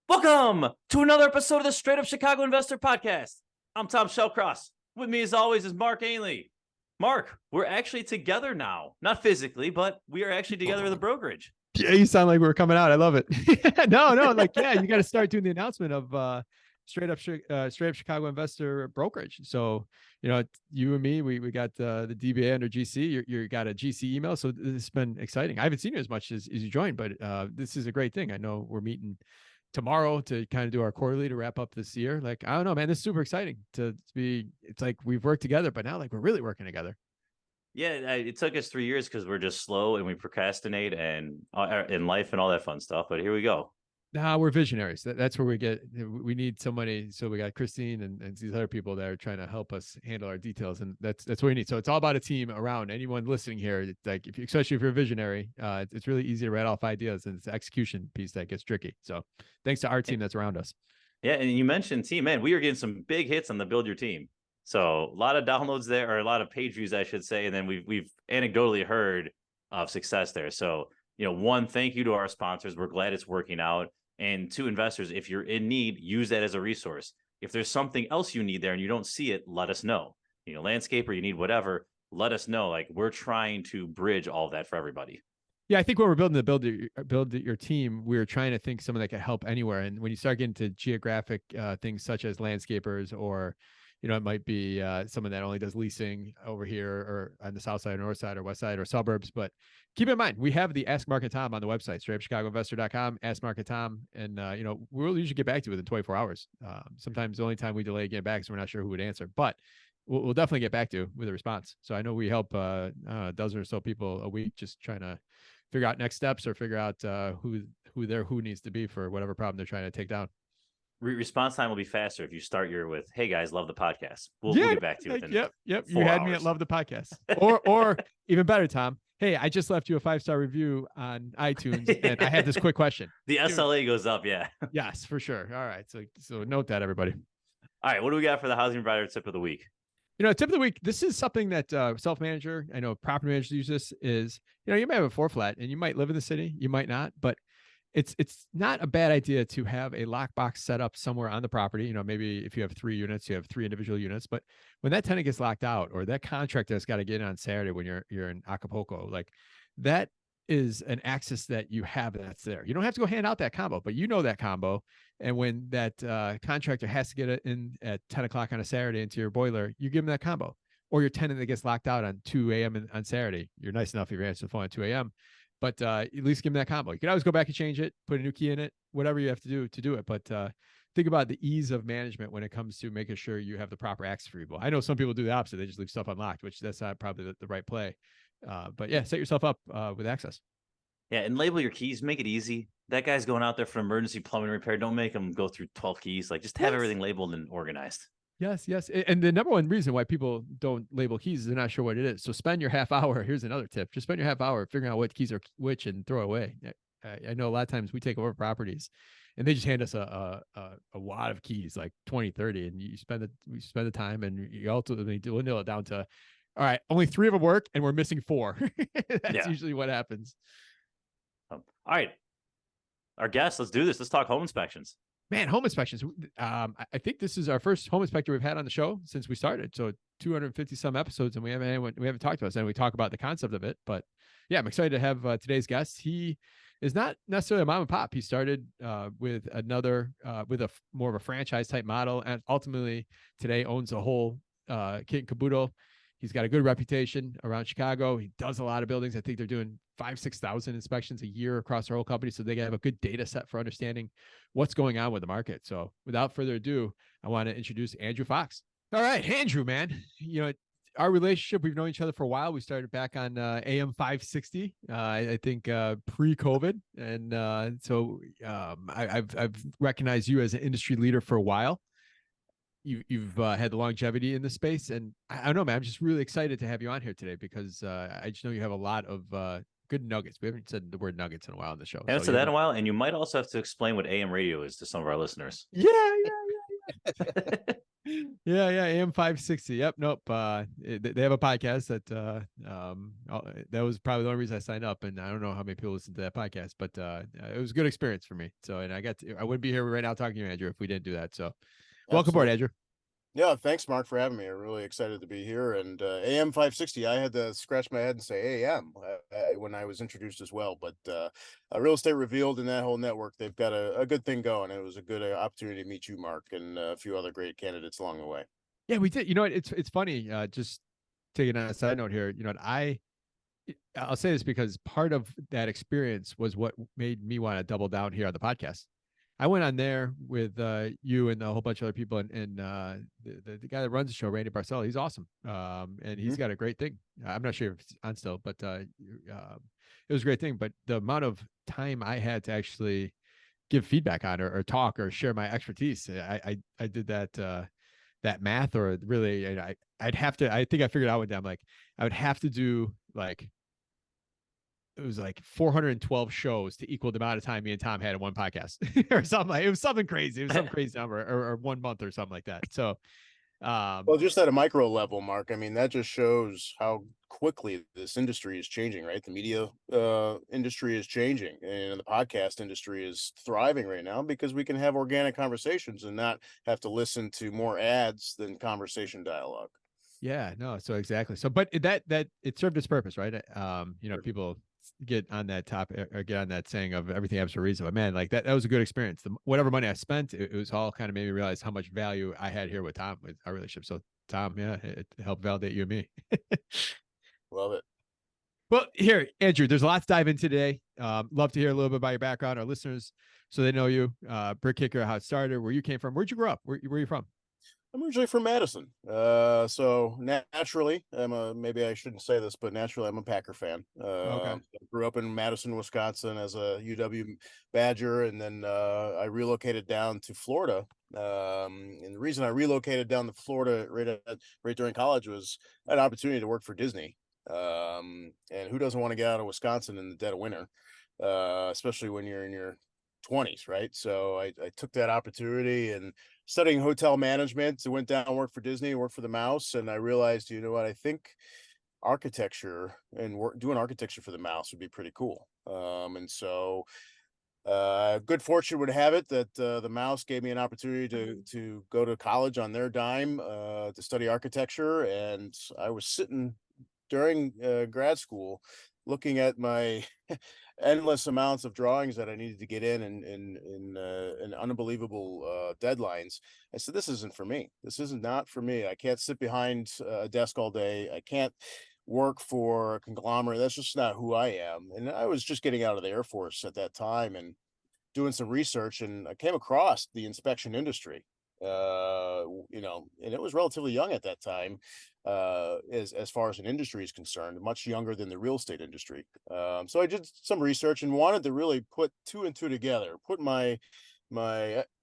Welcome to another episode of the Straight Up Chicago Investor Podcast. I'm Tom Shellcross. With me, as always, is Mark Ainley. Mark, we're actually together now. Not physically, but we are actually together at the brokerage. Yeah, you sound like we're coming out. I love it. No, you got to start doing the announcement of straight up Chicago Investor Brokerage. So, you and me, we got the DBA under GC. You got a GC email. So this has been exciting. I haven't seen you as much as you joined, but this is a great thing. I know we're meeting tomorrow to kind of do our quarterly to wrap up this year. Like, I don't know, man, this is super exciting it's like we've worked together, but now like we're really working together. Yeah, it took us 3 years because we're just slow and we procrastinate and in life and all that fun stuff. But here we go. Nah, we're visionaries. That's where we need somebody. So we got Christine and these other people that are trying to help us handle our details. And that's what we need. So it's all about a team around anyone listening here. It's like, especially if you're a visionary, it's really easy to write off ideas, and it's the execution piece that gets tricky. So thanks to our team that's around us. Yeah. And you mentioned team, man, we are getting some big hits on the Build Your Team. So a lot of downloads there, or a lot of page views, I should say. And then we've anecdotally heard of success there. So, one, thank you to our sponsors. We're glad it's working out. And to investors, if you're in need, use that as a resource. If there's something else you need there and you don't see it, let us know. Landscaper, you need whatever, let us know. Like, we're trying to bridge all of that for everybody. Yeah, I think when we're building the build your team, we're trying to think someone that can help anywhere. And when you start getting to geographic things such as landscapers, or it might be someone that only does leasing over here or on the south side or north side or west side or suburbs. But keep in mind, we have the Ask Mark and Tom on the website, straightupchicagoinvestor.com, Ask Mark and Tom. And, we'll usually get back to you within 24 hours. Sometimes the only time we delay getting back is we're not sure who would answer. But we'll definitely get back to you with a response. So I know we help a dozen or so people a week just trying to figure out next steps or figure out who needs to be for whatever problem they're trying to take down. Response time will be faster if you start your with, "Hey guys, love the podcast." We'll get back to you within Yep. 4 You had hours. me at love the podcast. or even better, Tom. Hey, I just left you a 5-star review on iTunes, and I had this quick question. The SLA goes up, yeah. Yes, for sure. All right, so note that, everybody. All right, what do we got for the housing provider tip of the week? Tip of the week. This is something that self-manager, I know property managers use this, is, you might have a 4-flat and you might live in the city, you might not, but it's not a bad idea to have a lockbox set up somewhere on the property. Maybe if you have 3 units, you have 3 individual units, but when that tenant gets locked out, or that contractor has got to get in on Saturday when you're in Acapulco, like, that is an access that you have that's there. You don't have to go hand out that combo, but that combo. And when that contractor has to get it in at 10 o'clock on a Saturday into your boiler, you give them that combo. Or your tenant that gets locked out on 2 a.m. on Saturday, you're nice enough if you answer the phone at 2 a.m., but at least give them that combo. You can always go back and change it, put a new key in it, whatever you have to do it. But think about the ease of management when it comes to making sure you have the proper access for people. I know some people do the opposite. They just leave stuff unlocked, which that's not probably the right play. But yeah, set yourself up with access. Yeah, and label your keys. Make it easy. That guy's going out there for emergency plumbing repair. Don't make him go through 12 keys. Like, just have everything labeled and organized. Yes. And the number one reason why people don't label keys is they're not sure what it is. So spend your half hour. Here's another tip. Just spend your half hour figuring out what keys are which and throw it away. I know a lot of times we take over properties and they just hand us a wad of keys, like 20, 30, and we spend the time, and you ultimately dwindle it down to, all right, only 3 of them work and we're missing 4. That's usually what happens. All right. Our guests, let's do this. Let's talk home inspections. Man, home inspections. I think this is our first home inspector we've had on the show since we started. So 250 some episodes, and we haven't talked about this, and we talk about the concept of it. But yeah, I'm excited to have today's guest. He is not necessarily a mom and pop. He started with a more of a franchise type model, and ultimately today owns a whole kit and caboodle. He's got a good reputation around Chicago. He does a lot of buildings. I think they're doing 5,000-6,000 inspections a year across their whole company. So they have a good data set for understanding what's going on with the market. So without further ado, I want to introduce Andrew Fox. All right, Andrew, man, our relationship, we've known each other for a while. We started back on AM 560, I think pre-COVID. And so I've recognized you as an industry leader for a while. You've had the longevity in the space, and I don't know, man, I'm just really excited to have you on here today because I just know you have a lot of good nuggets. We haven't said the word nuggets in a while on the show. I haven't said that in a while, and you might also have to explain what AM radio is to some of our listeners. Yeah. Yeah, AM 560. Yep, nope. They have a podcast that was probably the only reason I signed up, and I don't know how many people listen to that podcast, but it was a good experience for me. So, and I wouldn't be here right now talking to you, Andrew, if we didn't do that. So, welcome aboard, Absolutely. Andrew. Yeah, thanks, Mark, for having me. I'm really excited to be here. And AM 560, I had to scratch my head and say AM when I was introduced as well. But Real Estate Revealed and that whole network, they've got a good thing going. It was a good opportunity to meet you, Mark, and a few other great candidates along the way. Yeah, we did. You know what? It's funny. Just taking on a side note here. You know what? I'll say this because part of that experience was what made me want to double down here on the podcast. I went on there with you and a whole bunch of other people, and the guy that runs the show, Randy Barcelo, he's awesome, and he's got a great thing. I'm not sure if it's on still, but it was a great thing. But the amount of time I had to actually give feedback on or talk or share my expertise, I did that math, or really, I'd have to. I think I figured out with them, like I would have to do like it was like 412 shows to equal the amount of time me and Tom had in one podcast or something. Like, it was something crazy. It was some crazy number or 1 month or something like that. So, Well, just at a micro level, Mark, I mean, that just shows how quickly this industry is changing, right? The media industry is changing, and the podcast industry is thriving right now because we can have organic conversations and not have to listen to more ads than conversation dialogue. yeah, no, so exactly. So, but that it served its purpose, right? You know, Sure. people get on that topic or get on that saying of everything happens for a reason. But man, like that was a good experience. Whatever money I spent, it was all kind of made me realize how much value I had here with Tom, with our relationship. So, Tom, yeah, it helped validate you and me. Love it. Well, here, Andrew, there's a lot to dive into today. Love to hear a little bit about your background, our listeners, so they know you, brick kicker, how it started, where you came from, where'd you grow up, where are you from? I'm originally from Madison. So naturally, maybe I shouldn't say this, but naturally I'm a Packer fan. Okay. I grew up in Madison, Wisconsin as a UW Badger, and then I relocated down to Florida. And the reason I relocated down to Florida right during college was an opportunity to work for Disney. And who doesn't want to get out of Wisconsin in the dead of winter, especially when you're in your 20s, right? So I took that opportunity and studying hotel management. I went down and worked for Disney, worked for the Mouse, and I realized, you know what, I think architecture and doing architecture for the Mouse would be pretty cool. And so good fortune would have it that the Mouse gave me an opportunity to go to college on their dime to study architecture, and I was sitting during grad school looking at my endless amounts of drawings that I needed to get in unbelievable deadlines. I said, this isn't for me. This is not for me. I can't sit behind a desk all day. I can't work for a conglomerate. That's just not who I am. And I was just getting out of the Air Force at that time and doing some research, and I came across the inspection industry. And it was relatively young at that time, as far as an industry is concerned, much younger than the real estate industry. So I did some research and wanted to really put two and two together, put my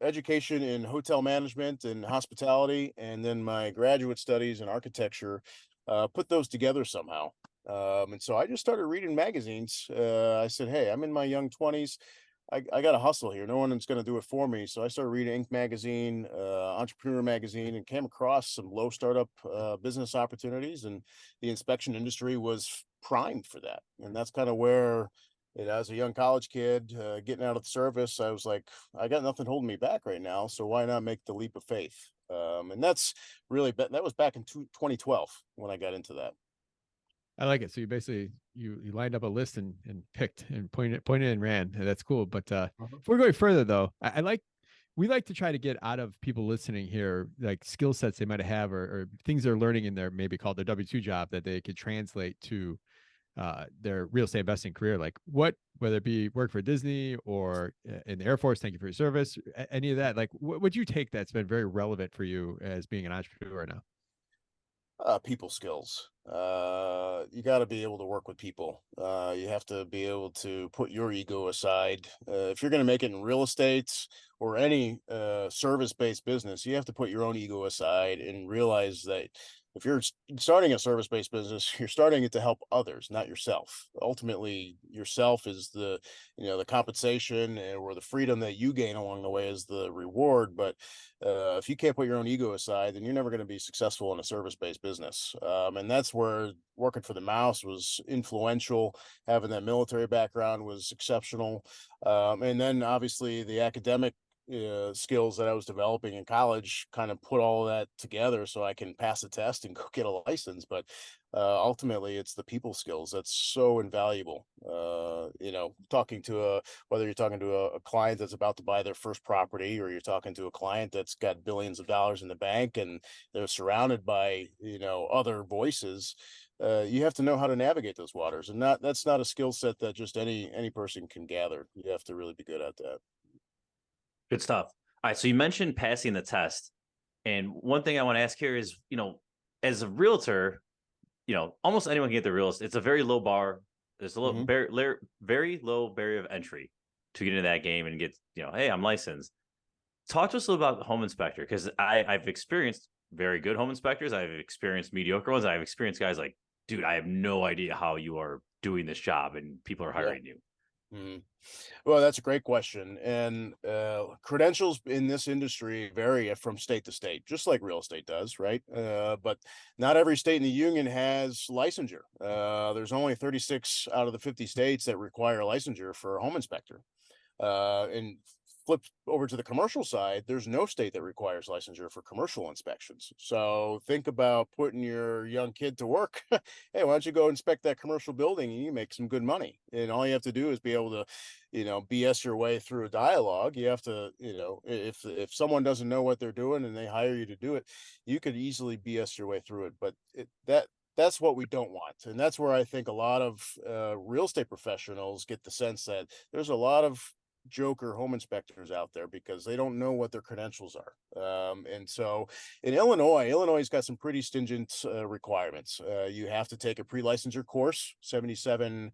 education in hotel management and hospitality, and then my graduate studies in architecture, put those together somehow. And so I just started reading magazines. I said, hey, I'm in my young 20s. I got to hustle here. No one's going to do it for me. So I started reading Inc. magazine, Entrepreneur magazine, and came across some low startup business opportunities. And the inspection industry was primed for that. And that's kind of where, as a young college kid getting out of the service, I was like, I got nothing holding me back right now. So why not make the leap of faith? And that's really, that was back in 2012 when I got into that. I like it. So you basically you lined up a list and picked and pointed and ran. And that's cool. But if we're going further though, we like to try to get out of people listening here like skill sets they might have or things they're learning in their maybe called their W-2 job that they could translate to their real estate investing career. Like whether it be work for Disney or in the Air Force, thank you for your service, any of that. Like what would you take that's been very relevant for you as being an entrepreneur now? People skills. You got to be able to work with people. You have to be able to put your ego aside. If you're going to make it in real estate or any service-based business, you have to put your own ego aside and realize that if you're starting a service-based business, you're starting it to help others, not yourself. Ultimately, yourself is the, the compensation or the freedom that you gain along the way is the reward. But if you can't put your own ego aside, then you're never going to be successful in a service-based business. And that's where working for the Mouse was influential. Having that military background was exceptional. And then obviously the academic skills that I was developing in college kind of put all of that together so I can pass a test and go get a license. But ultimately, it's the people skills that's so invaluable. Talking to whether you're talking to a client that's about to buy their first property, or you're talking to a client that's got billions of dollars in the bank and they're surrounded by other voices. You have to know how to navigate those waters, and that's not a skill set that just any person can gather. You have to really be good at that. Good stuff. All right. So you mentioned passing the test. And one thing I want to ask here is, as a realtor, almost anyone can get the real estate. It's a very low bar. There's a little very low barrier of entry to get into that game and get, hey, I'm licensed. Talk to us a little about the home inspector, because I've experienced very good home inspectors. I've experienced mediocre ones. I've experienced guys like, dude, I have no idea how you are doing this job and people are hiring you. Mm-hmm. Well, that's a great question. And credentials in this industry vary from state to state, just like real estate does, right? But not every state in the union has licensure. There's only 36 out of the 50 states that require licensure for a home inspector. And flip over to the commercial side, there's no state that requires licensure for commercial inspections. So think about putting your young kid to work. Hey, why don't you go inspect that commercial building and you make some good money? And all you have to do is be able to, BS your way through a dialogue. You have to, if someone doesn't know what they're doing and they hire you to do it, you could easily BS your way through it. But that's what we don't want. And that's where I think a lot of real estate professionals get the sense that there's a lot of joker home inspectors out there because they don't know what their credentials are. And so in Illinois has got some pretty stringent requirements. You have to take a pre-licensure course, 77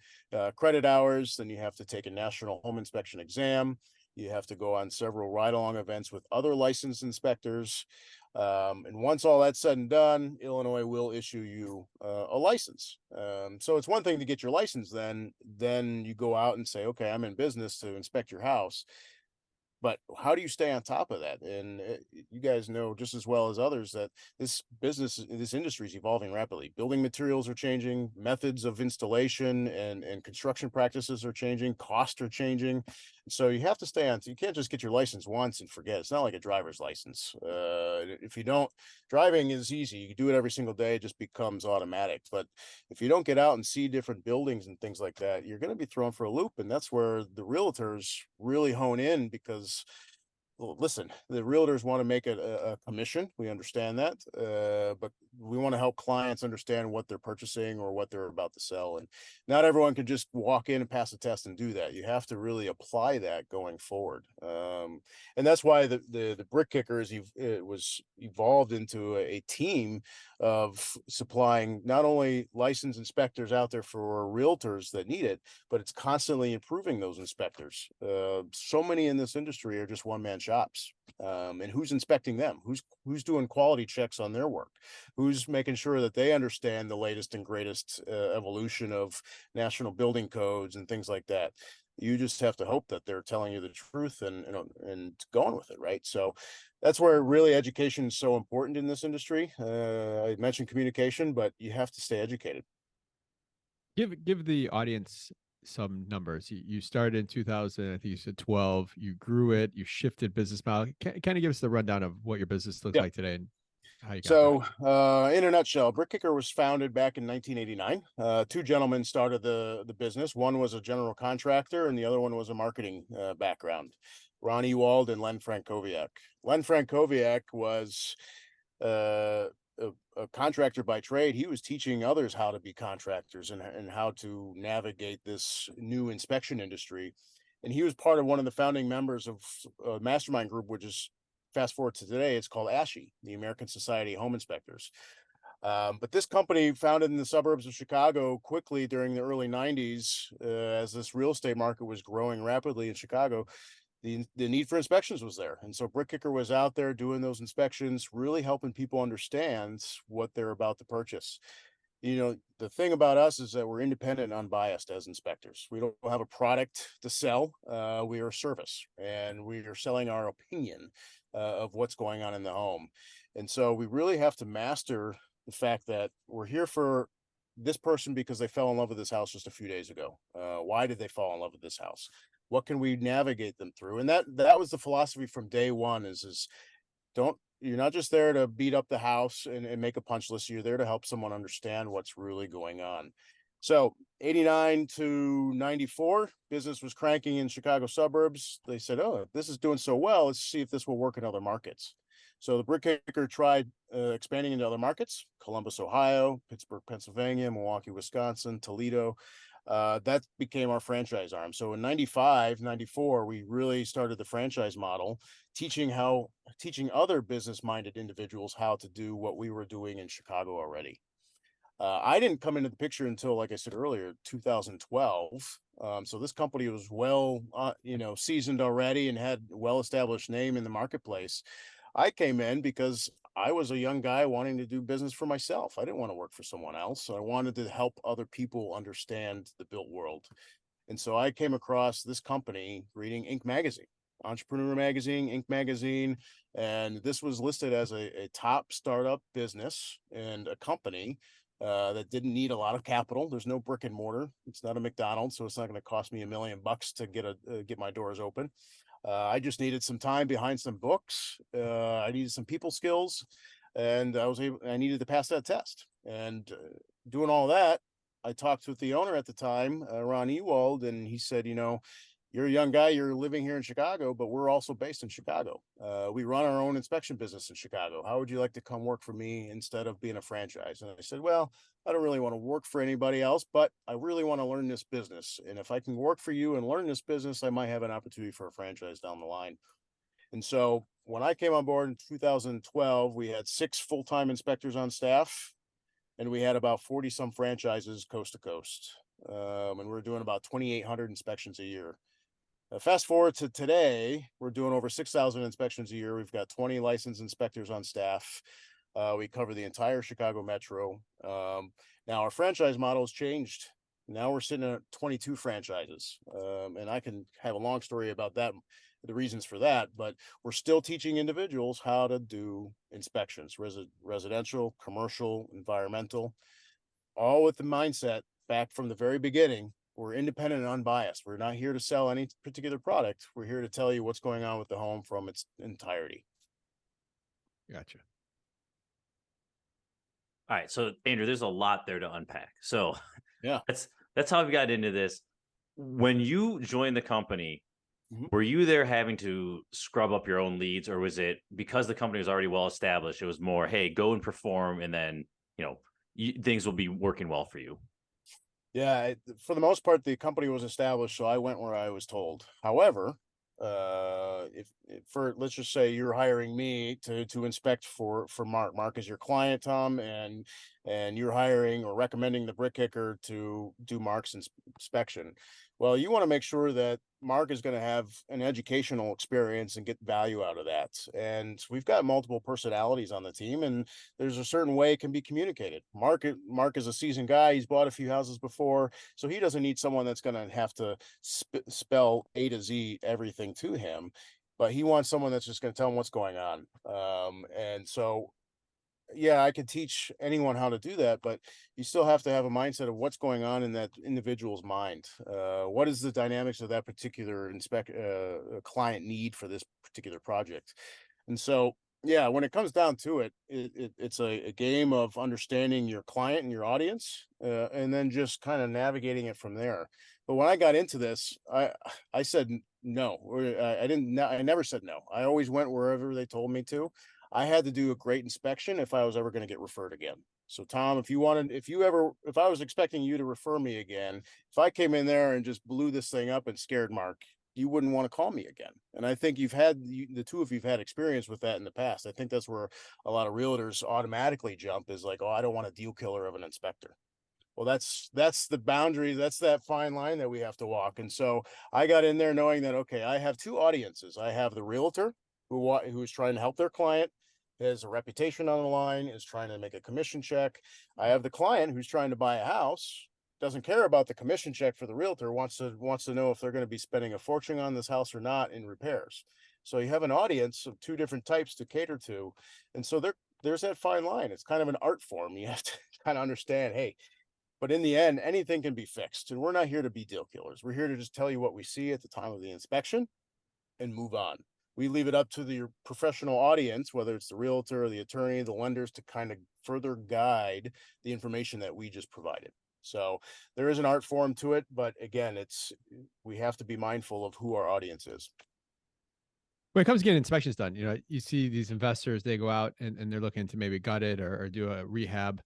credit hours. Then you have to take a national home inspection exam. You have to go on several ride-along events with other licensed inspectors. And once all that's said and done, Illinois will issue you a license. So it's one thing to get your license, then you go out and say, okay, I'm in business to inspect your house. But how do you stay on top of that? And you guys know just as well as others that this industry is evolving rapidly. Building materials are changing, methods of installation and construction practices are changing, costs are changing. So you have to stay on. You can't just get your license once and forget. It's not like a driver's license. If you don't, driving is easy. You do it every single day. It just becomes automatic. But if you don't get out and see different buildings and things like that, you're going to be thrown for a loop. And that's where the realtors really hone in, because well, listen, the realtors want to make a commission. We understand that, but we want to help clients understand what they're purchasing or what they're about to sell. And not everyone can just walk in and pass a test and do that. You have to really apply that going forward. And that's why the Brick Kickers it was evolved into a team of supplying not only licensed inspectors out there for realtors that need it, but it's constantly improving those inspectors. So many in this industry are just one-man shops. And who's inspecting them? Who's doing quality checks on their work? Who's making sure that they understand the latest and greatest evolution of national building codes and things like that? You just have to hope that they're telling you the truth and going with it, right? So that's where really education is so important in this industry. I mentioned communication, but you have to stay educated. Give the audience some numbers. You started in 2000, I think you said 12. You grew it. You shifted business model. Kind of give us the rundown of what your business looks like today and how you got so in a nutshell, Brick Kicker was founded back in 1989. Two gentlemen started the business. One was a general contractor and the other one was a marketing background. Ron Ewald and Len Frankowiak. Len Frankowiak was a contractor by trade. He was teaching others how to be contractors and how to navigate this new inspection industry. And he was part of one of the founding members of a mastermind group, which is, fast forward to today, it's called ASHI, the American Society of Home Inspectors. But this company, founded in the suburbs of Chicago, quickly during the early 90s, as this real estate market was growing rapidly in Chicago, the need for inspections was there. And so Brick Kicker was out there doing those inspections, really helping people understand what they're about to purchase. The thing about us is that we're independent and unbiased as inspectors. We don't have a product to sell. We are a service, and we are selling our opinion of what's going on in the home. And so we really have to master the fact that we're here for this person because they fell in love with this house just a few days ago. Why did they fall in love with this house? What can we navigate them through? And that was the philosophy from day one is you're not just there to beat up the house and make a punch list. You're there to help someone understand what's really going on. So 89 to 94, business was cranking in Chicago suburbs. They said, oh, this is doing so well. Let's see if this will work in other markets. So the Brick Kicker tried expanding into other markets: Columbus, Ohio, Pittsburgh, Pennsylvania, Milwaukee, Wisconsin, Toledo. That became our franchise arm. So in 95, 94, we really started the franchise model, teaching other business-minded individuals how to do what we were doing in Chicago already. I didn't come into the picture until, like I said earlier, 2012. So this company was seasoned already and had well-established name in the marketplace. I came in because I was a young guy wanting to do business for myself. I didn't want to work for someone else. I wanted to help other people understand the built world. And so I came across this company reading Inc. magazine, Entrepreneur Magazine, Inc. magazine, and this was listed as a top startup business and a company that didn't need a lot of capital. There's no brick and mortar. It's not a McDonald's, so it's not going to cost me $1 million to get my doors open. I just needed some time behind some books. I needed some people skills, and I needed to pass that test. And doing all that, I talked with the owner at the time, Ron Ewald, and he said, you're a young guy, you're living here in Chicago, but we're also based in Chicago. We run our own inspection business in Chicago. How would you like to come work for me instead of being a franchise? And I said, well, I don't really want to work for anybody else, but I really want to learn this business. And if I can work for you and learn this business, I might have an opportunity for a franchise down the line. And so when I came on board in 2012, we had 6 full-time inspectors on staff, and we had about 40 some franchises coast to coast. And we were doing about 2,800 inspections a year. Fast forward to today, we're doing over 6,000 inspections a year. We've got 20 licensed inspectors on staff. We cover the entire Chicago metro. Now our franchise model has changed. Now we're sitting at 22 franchises. And I can have a long story about that, the reasons for that, but we're still teaching individuals how to do inspections, residential, commercial, environmental, all with the mindset back from the very beginning. We're independent and unbiased. We're not here to sell any particular product. We're here to tell you what's going on with the home from its entirety. Gotcha. All right. So Andrew, there's a lot there to unpack. So yeah, that's how we got into this. When you joined the company, mm-hmm. were you there having to scrub up your own leads, or was it because the company was already well established? It was more, hey, go and perform, and then, things will be working well for you. Yeah, for the most part, the company was established, so I went where I was told. However, let's just say you're hiring me to inspect for Mark. Mark is your client, Tom, and you're hiring or recommending the Brick Kicker to do Mark's inspection. Well, you want to make sure that Mark is going to have an educational experience and get value out of that. And we've got multiple personalities on the team, and there's a certain way it can be communicated. Mark is a seasoned guy. He's bought a few houses before, so he doesn't need someone that's going to have to spell A to Z everything to him, but he wants someone that's just going to tell him what's going on. And so, yeah, I could teach anyone how to do that, but you still have to have a mindset of what's going on in that individual's mind. What is the dynamics of that particular client need for this particular project? And so, yeah, when it comes down to it, it's a game of understanding your client and your audience, and then just kind of navigating it from there. But when I got into this, I said no. I never said no. I always went wherever they told me to. I had to do a great inspection if I was ever going to get referred again. So Tom, if I was expecting you to refer me again, if I came in there and just blew this thing up and scared Mark, you wouldn't want to call me again. And I think the two of you've had experience with that in the past. I think that's where a lot of realtors automatically jump, is like, oh, I don't want a deal killer of an inspector. Well, that's the boundary. That's that fine line that we have to walk. And so I got in there knowing that, okay, I have two audiences. I have the realtor who's trying to help their client, has a reputation on the line, is trying to make a commission check. I have the client who's trying to buy a house, doesn't care about the commission check for the realtor, wants to know if they're going to be spending a fortune on this house or not in repairs. So you have an audience of two different types to cater to. And so there's that fine line. It's kind of an art form. You have to kind of understand, hey, but in the end, anything can be fixed. And we're not here to be deal killers. We're here to just tell you what we see at the time of the inspection and move on. We leave it up to the professional audience, whether it's the realtor or the attorney, the lenders, to kind of further guide the information that we just provided. So there is an art form to it, but again, we have to be mindful of who our audience is. When it comes to getting inspections done, you see these investors, they go out and they're looking to maybe gut it or do a rehab.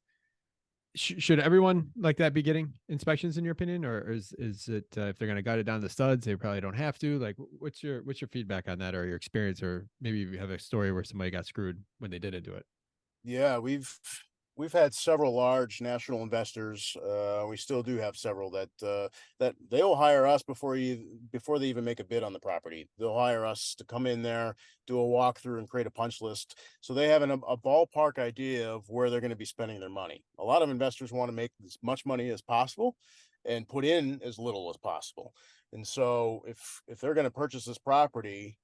Should everyone like that be getting inspections in your opinion, or is it if they're going to gut it down to the studs, they probably don't have to? Like, what's your feedback on that, or your experience, or maybe you have a story where somebody got screwed when they didn't do it? Yeah, we've had several large national investors. We still do have several that they'll hire us before they even make a bid on the property. They'll hire us to come in there, do a walkthrough, and create a punch list, so they have a ballpark idea of where they're going to be spending their money. A lot of investors want to make as much money as possible and put in as little as possible. And so if they're going to purchase this property,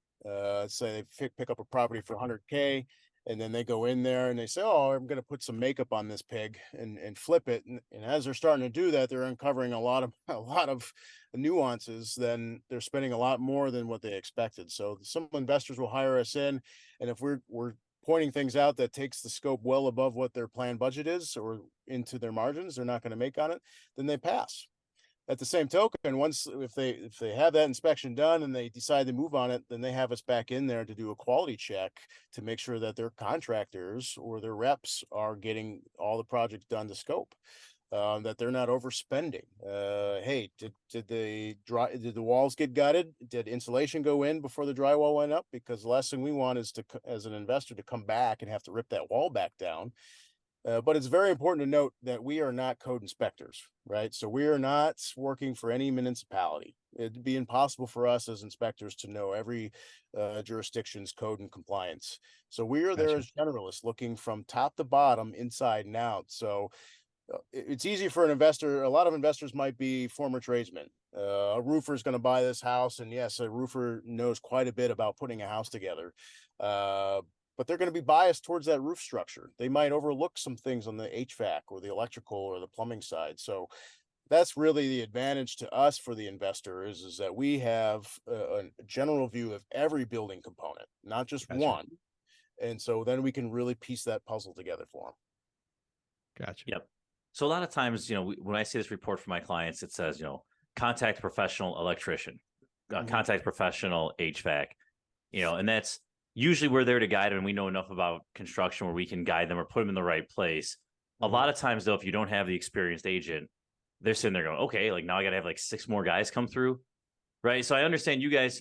say they pick up a property for 100K, and then they go in there and they say, oh, I'm going to put some makeup on this pig and flip it. And as they're starting to do that, they're uncovering a lot of nuances. Then they're spending a lot more than what they expected. So some investors will hire us in, and if we're pointing things out that takes the scope well above what their planned budget is or into their margins they're not going to make on it, then they pass. At the same token, once if they have that inspection done and they decide to move on it, then they have us back in there to do a quality check to make sure that their contractors or their reps are getting all the projects done to scope, that they're not overspending. Hey, did the walls get gutted? Did insulation go in before the drywall went up? Because the last thing we want is as an investor, to come back and have to rip that wall back down. But it's very important to note that we are not code inspectors, right? So we are not working for any municipality. It'd be impossible for us as inspectors to know every jurisdiction's code and compliance. So we are there Gotcha. as generalists, looking from top to bottom, inside and out. So it's easy for an investor. A lot of investors might be former tradesmen. A roofer is going to buy this house, and yes, a roofer knows quite a bit about putting a house together. But they're going to be biased towards that roof structure. They might overlook some things on the HVAC or the electrical or the plumbing side. So that's really the advantage to us for the investor is that we have a general view of every building component, not just Gotcha. one. And so then we can really piece that puzzle together for them. Gotcha. Yep. So a lot of times, when I see this report for my clients, it says, contact professional electrician, contact professional HVAC, and that's usually we're there to guide them. And we know enough about construction where we can guide them or put them in the right place. A lot of times, though, if you don't have the experienced agent, they're sitting there going, okay, like now I got to have like 6 more guys come through. Right. So I understand you as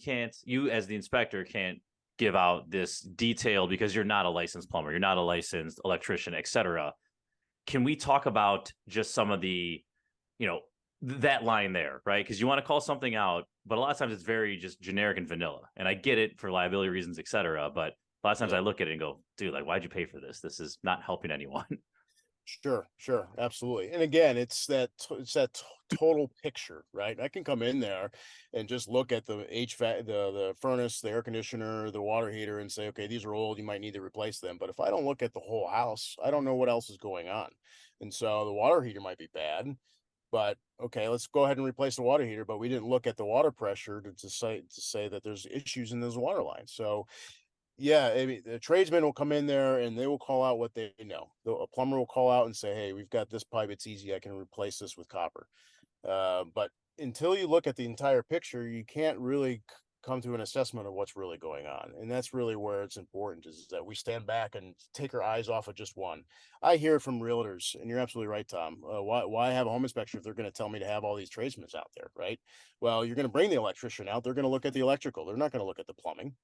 the inspector can't give out this detail because you're not a licensed plumber, you're not a licensed electrician, et cetera. Can we talk about just some of the, that line there, right? Because you want to call something out, but a lot of times it's very just generic and vanilla. And I get it for liability reasons, et cetera. But a lot of times I look at it and go, dude, like, why'd you pay for this? This is not helping anyone. Sure, absolutely. And again, it's that total picture, right? I can come in there and just look at the HVAC, the furnace, the air conditioner, the water heater, and say, okay, these are old, you might need to replace them. But if I don't look at the whole house, I don't know what else is going on. And so the water heater might be bad, but okay, let's go ahead and replace the water heater. But we didn't look at the water pressure to say that there's issues in those water lines. So yeah, I mean, the tradesman will come in there and they will call out what they know. A plumber will call out and say, hey, we've got this pipe. It's easy. I can replace this with copper. But until you look at the entire picture, you can't really come to an assessment of what's really going on. And that's really where it's important, is that we stand back and take our eyes off of just one. I hear it from realtors, and you're absolutely right, Tom. Why have a home inspector if they're going to tell me to have all these tradesmen out there, right? Well, you're going to bring the electrician out. They're going to look at the electrical. They're not going to look at the plumbing.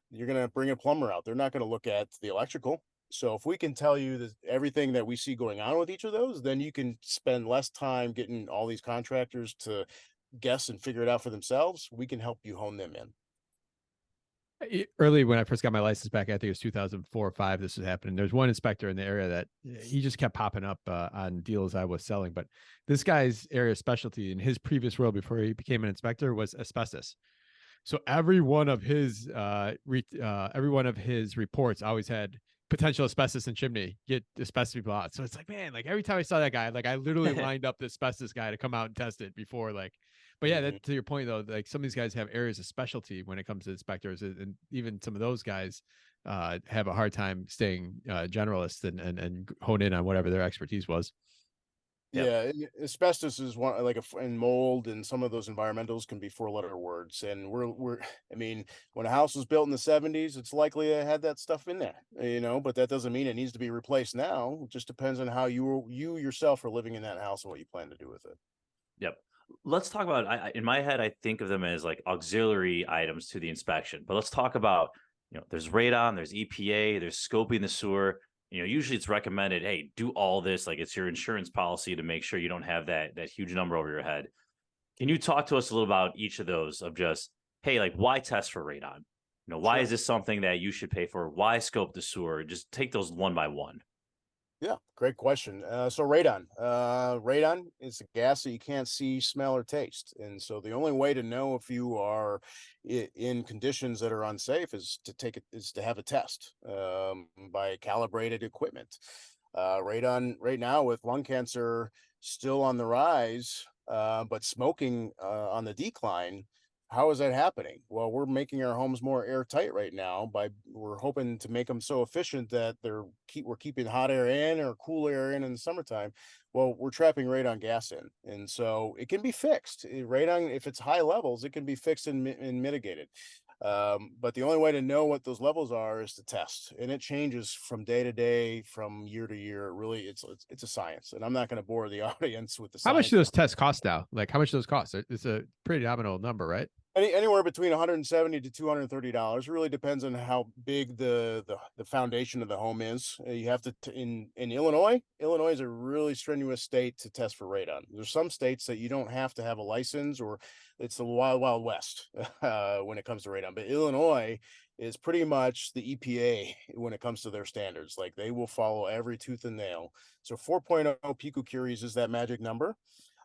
You're going to bring a plumber out. They're not going to look at the electrical. So if we can tell you that everything that we see going on with each of those, then you can spend less time getting all these contractors to guess and figure it out for themselves. We can help you hone them in. Early when I first got my license back, I think it was 2004 or five. This was happening. There's one inspector in the area that he just kept popping up on deals I was selling. But this guy's area of specialty in his previous role before he became an inspector was asbestos. So every one of his reports always had potential asbestos in chimney, get asbestos people out. So it's like, man, like every time I saw that guy, like I literally lined up the asbestos guy to come out and test it before, like. But yeah, that, to your point though, like some of these guys have areas of specialty when it comes to inspectors, and even some of those guys have a hard time staying generalists and hone in on whatever their expertise was. Yep. Yeah, asbestos is one like and mold, and some of those environmentals can be four-letter words. And I mean, when a house was built in the 70s, it's likely it had that stuff in there, but that doesn't mean it needs to be replaced now. It just depends on how you yourself are living in that house and what you plan to do with it. Yep. Let's talk about, in my head, I think of them as like auxiliary items to the inspection, but let's talk about, there's radon, there's EPA, there's scoping the sewer. Usually it's recommended, hey, do all this. Like it's your insurance policy to make sure you don't have that huge number over your head. Can you talk to us a little about each of those of just, hey, like why test for radon? Why Sure. is this something that you should pay for? Why scope the sewer? Just take those one by one. Yeah, great question. So radon is a gas that you can't see, smell, or taste, and so the only way to know if you are in conditions that are unsafe is to have a test by calibrated equipment. Radon right now with lung cancer still on the rise, but smoking on the decline. How is that happening? Well, we're making our homes more airtight right now we're hoping to make them so efficient that we're keeping hot air in or cool air in the summertime. Well, we're trapping radon gas in, and so it can be fixed. Radon, if it's high levels, it can be fixed and mitigated. But the only way to know what those levels are is to test, and it changes from day to day, from year to year. Really, it's a science, and I'm not going to bore the audience with the How much science. do those tests cost now? Like how much do those cost? It's a pretty nominal number, right? Anywhere between 170 to $230. It really depends on how big the foundation of the home is. You have to in Illinois. Illinois is a really strenuous state to test for radon. There's some states that you don't have to have a license, or it's the wild west when it comes to radon. But Illinois is pretty much the EPA when it comes to their standards. Like they will follow every tooth and nail. So 4.0 picocuries is that magic number.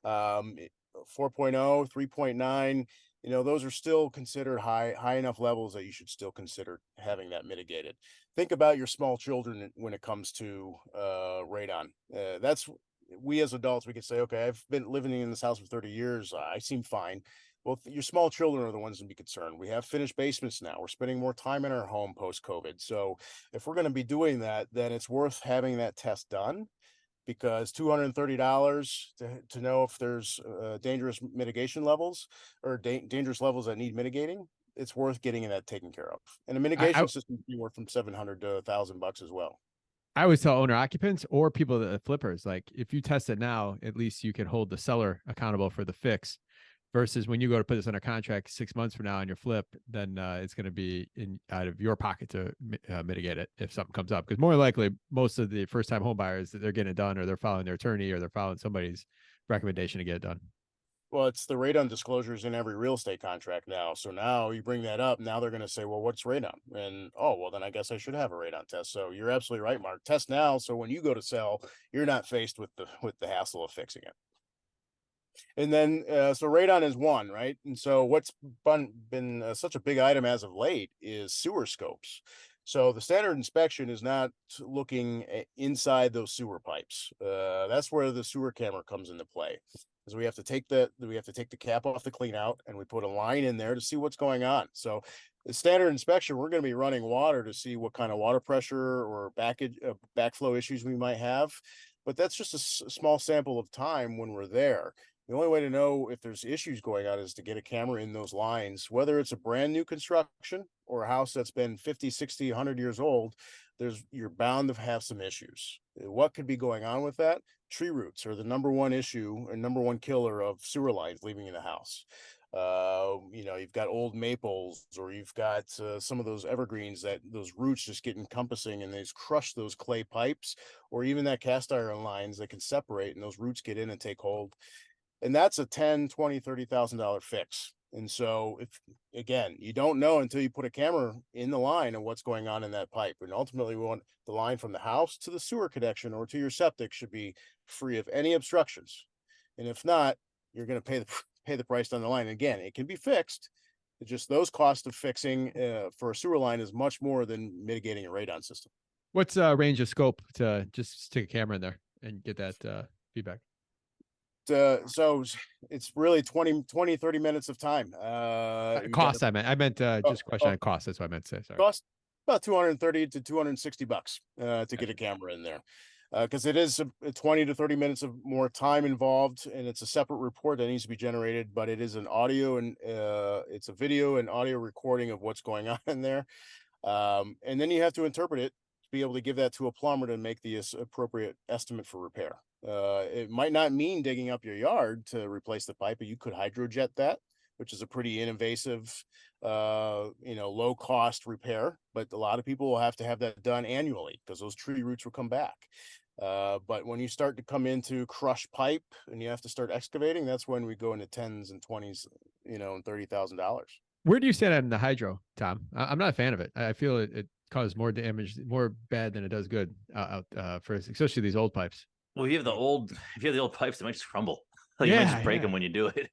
4.0, 3.9. Those are still considered high enough levels that you should still consider having that mitigated. Think about your small children when it comes to radon. We as adults, we could say, okay, I've been living in this house for 30 years. I seem fine. Well, your small children are the ones to be concerned. We have finished basements now. We're spending more time in our home post-COVID. So if we're going to be doing that, then it's worth having that test done, because $230 to know if there's dangerous mitigation levels or dangerous levels that need mitigating, it's worth getting that taken care of. And a mitigation system can be anywhere from $700 to $1,000 as well. I always tell owner occupants or people that flippers, like if you test it now, at least you can hold the seller accountable for the fix. Versus when you go to put this under contract 6 months from now on your flip, then it's going to be out of your pocket to mitigate it if something comes up. Because more likely, most of the first-time home buyers, they're getting it done, or they're following their attorney, or they're following somebody's recommendation to get it done. Well, it's the radon disclosures in every real estate contract now. So now you bring that up, now they're going to say, well, what's radon? And well, then I guess I should have a radon test. So you're absolutely right, Mark. Test now, so when you go to sell, you're not faced with the hassle of fixing it. And then, so radon is one, right? And so what's been such a big item as of late is sewer scopes. So the standard inspection is not looking inside those sewer pipes. That's where the sewer camera comes into play. Because we have to take the cap off the clean out, and we put a line in there to see what's going on. So the standard inspection, we're going to be running water to see what kind of water pressure or backflow issues we might have. But that's just a small sample of time when we're there. The only way to know if there's issues going on is to get a camera in those lines, whether it's a brand new construction or a house that's been 50, 60, 100 years old. You're bound to have some issues. What could be going on with that? Tree roots are the number one issue and number one killer of sewer lines leaving in the house. You've got old maples, or you've got some of those evergreens that those roots just get encompassing and they just crush those clay pipes, or even that cast iron lines that can separate and those roots get in and take hold. And that's a 10, 20, $30,000 fix. And so if, again, you don't know until you put a camera in the line of what's going on in that pipe. And ultimately we want the line from the house to the sewer connection or to your septic should be free of any obstructions. And if not, you're going to pay the price down the line. And again, it can be fixed. It's just those costs of fixing for a sewer line is much more than mitigating a radon system. What's range of scope to just stick a camera in there and get that feedback? So it's really 20, 30 minutes of time. Cost, I meant just a question on cost. That's what I meant to say. Sorry. Cost about 230 to 260 bucks to get a camera in there. Because it is a 20 to 30 minutes of more time involved, and it's a separate report that needs to be generated, but it is an audio and it's a video and audio recording of what's going on in there. And then you have to interpret it to be able to give that to a plumber to make the appropriate estimate for repair. It might not mean digging up your yard to replace the pipe, but you could hydrojet that, which is a pretty innovative, low cost repair. But a lot of people will have to have that done annually because those tree roots will come back. But when you start to come into crushed pipe and you have to start excavating, that's when we go into tens and 20s, and $30,000. Where do you stand on the hydro, Tom? I'm not a fan of it. I feel it causes more damage, more bad than it does good for especially these old pipes. Well, if you have the old pipes, they might just crumble. Like you might just break them when you do it.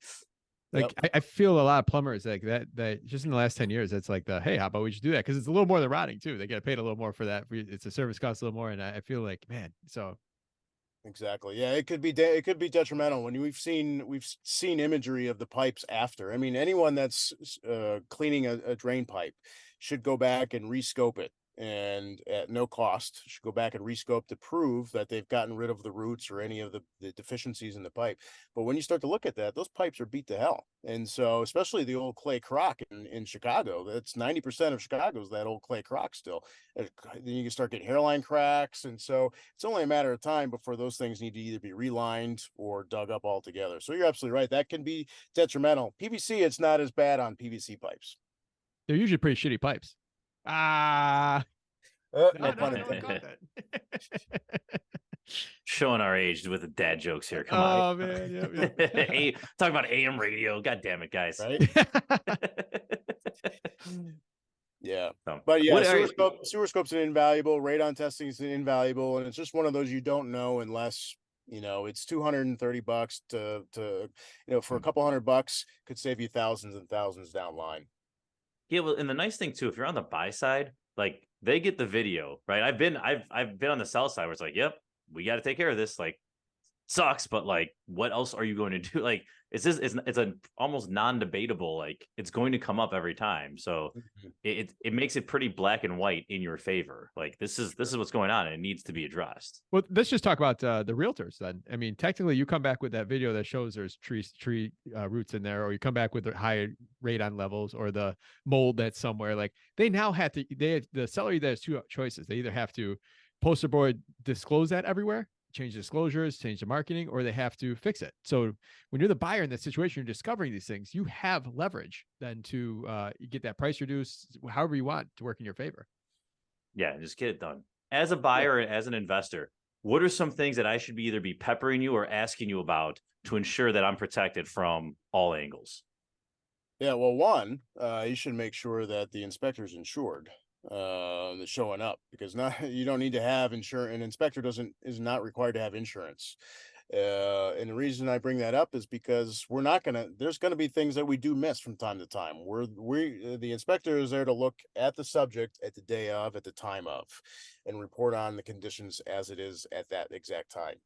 Like I feel a lot of plumbers like that just in the last 10 years, it's like hey, how about we just do that? Because it's a little more than rotting too. They get paid a little more for that. It's a service cost a little more. And I feel like, man, so. Exactly. Yeah, it could be detrimental when we've seen imagery of the pipes after. I mean, anyone that's cleaning a drain pipe should go back and rescope it, and at no cost should go back and rescope to prove that they've gotten rid of the roots or any of the deficiencies in the pipe. But when you start to look at that, those pipes are beat to hell. And so especially the old clay crock in Chicago, that's 90% of Chicago's that old clay crock still. Then you can start getting hairline cracks. And so it's only a matter of time before those things need to either be relined or dug up altogether. So you're absolutely right. That can be detrimental. PVC, it's not as bad on PVC pipes. They're usually pretty shitty pipes. No pun intended. Showing our age with the dad jokes here. Come on. Oh man, Hey, talk about AM radio. God damn it, guys. Right? Yeah. But yeah, sewer scope's an invaluable, radon testing is invaluable, and it's just one of those you don't know unless it's $230 to for a couple $100 could save you thousands and thousands down line. Yeah, well, and the nice thing too, if you're on the buy side, like they get the video, right? I've been on the sell side where it's like, yep, we got to take care of this. Like, sucks, but like, what else are you going to do? Like, it's a almost non-debatable. Like, it's going to come up every time. So it makes it pretty black and white in your favor. Like, this is what's going on, and it needs to be addressed. Well, let's just talk about the realtors then. I mean, technically, you come back with that video that shows there's tree roots in there, or you come back with the high radon levels or the mold that's somewhere. Like, they now have to. The seller either has two choices. They either have to poster board disclose that everywhere, change the disclosures, change the marketing, or they have to fix it. So when you're the buyer in that situation, you're discovering these things, you have leverage then to get that price reduced however you want to work in your favor. Yeah, just get it done. As a buyer, as an investor, what are some things that I should either be peppering you or asking you about to ensure that I'm protected from all angles? Yeah, well, one, you should make sure that the inspector's insured. That's showing up, because you don't need to have insurance. An inspector is not required to have insurance. And the reason I bring that up is because there's gonna be things that we do miss from time to time. The inspector is there to look at the subject at the day of, at the time of, and report on the conditions as it is at that exact time.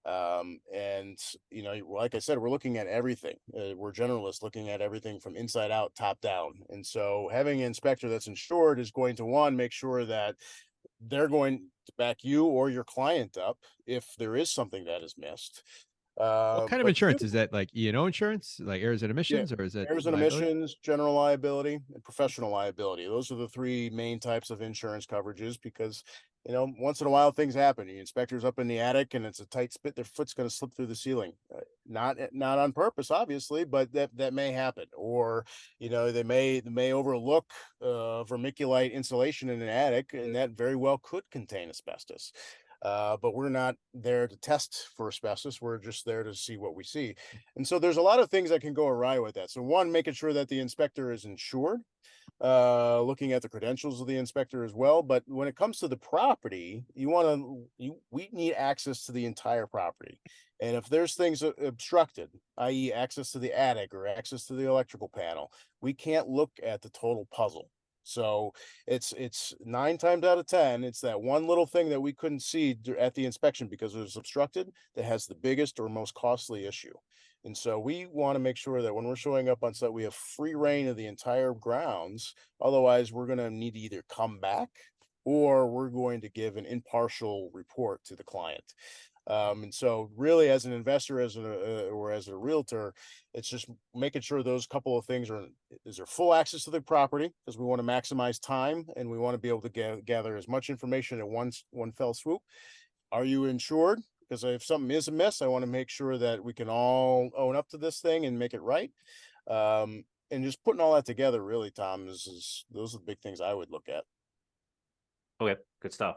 And like I said, we're looking at everything. We're generalists looking at everything from inside out, top down. And so having an inspector that's insured is going to make sure that they're going to back you or your client up if there is something that is missed. What kind of insurance is that? Like E&O insurance, like errors and omissions, or is it errors and omissions, general liability, and professional liability? Those are the three main types of insurance coverages, because once in a while things happen. The inspector's up in the attic and it's a tight spit. Their foot's going to slip through the ceiling. Not on purpose, obviously, but that may happen. Or, they may overlook vermiculite insulation in an attic, and that very well could contain asbestos. But we're not there to test for asbestos. We're just there to see what we see. And so there's a lot of things that can go awry with that. So one, making sure that the inspector is insured, looking at the credentials of the inspector as well. But when it comes to the property, we need access to the entire property. And if there's things obstructed, i.e. access to the attic or access to the electrical panel, we can't look at the total puzzle. So it's 9 times out of 10, it's that one little thing that we couldn't see at the inspection because it was obstructed that has the biggest or most costly issue. And so we want to make sure that when we're showing up on site, we have free reign of the entire grounds. Otherwise, we're going to need to either come back or we're going to give an impartial report to the client. And so really as an investor, or as a realtor, it's just making sure those couple of things is there full access to the property, because we want to maximize time and we want to be able to gather as much information at one fell swoop. Are you insured? Because if something is amiss, I want to make sure that we can all own up to this thing and make it right. And just putting all that together, really, Tom, those are the big things I would look at. Okay, good stuff.